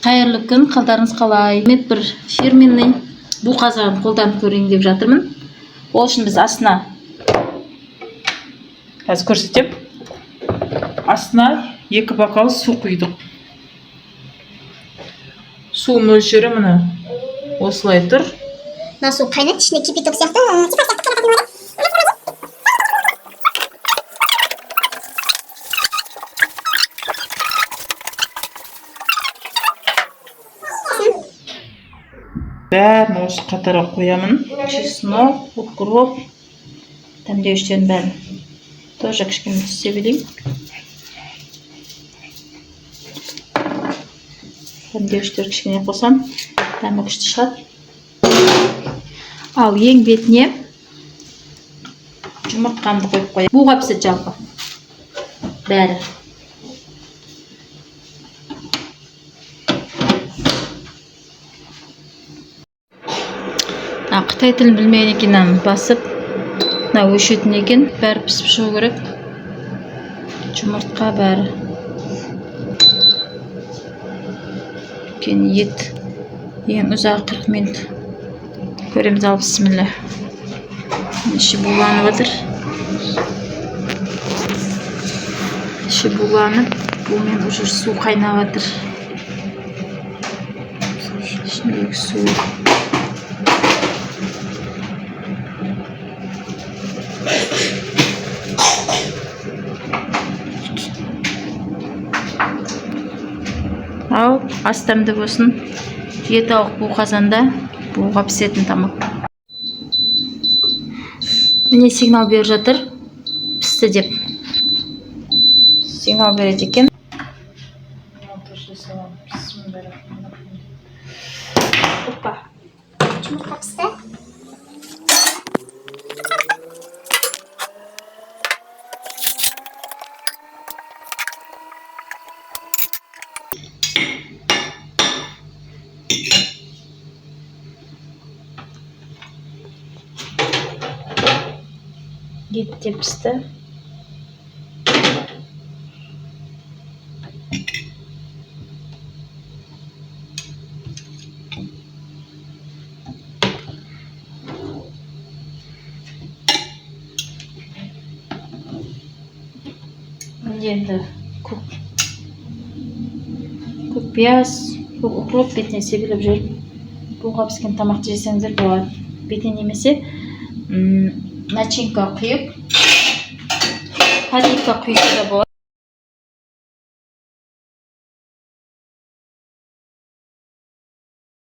Қайырлы күн, қалдарыңыз қалай? Мен бір фирменный бу қазан қолданып көрейін деп жатырмын. Ол үшін біз астына қазір көрсетем. Астына 2 бокал су құйдық. Су мөлшері міне осылай тұр. Мына су қайнайды, ішіне кипяток сияқты. Бәрін осы қатарға қоямын. Чеснок, укроп, дәмдеуіштерін бәрін. Тоже кішкене түсе білейін. Дәмдеуіштер кішкене қосам, дәмі күшті шығады. Ал ең бетіне жұмыртқамды қойып қоямын. Буға піседі жалпы. Бәрі. Қытай тілін білмеген екен, басып, өшетін екен, бәрі пісіп шығу керек. Жұмыртқа бәрі. Ет ең ұзақ 40 минут. Көреміз, ал бісміллә. Іші буланып отыр. Іші буланып, бумен уже су қайнап отыр. Ішіндегі су. Ал астамды болсын. Диеталық бұл қазанда буға пісетін тамақ. Міне сигнал беріп жатыр. Пісті деп. Сигнал береді екен. Опа. Жұмыртқа пісті. Ет те пісті. Енді көк пияз, көк укроп бетіне себіліп жүр. Буға піскен тамақты жесеңіздер болады. Бетіне немесе начинка құйып, подливка құйса да болады.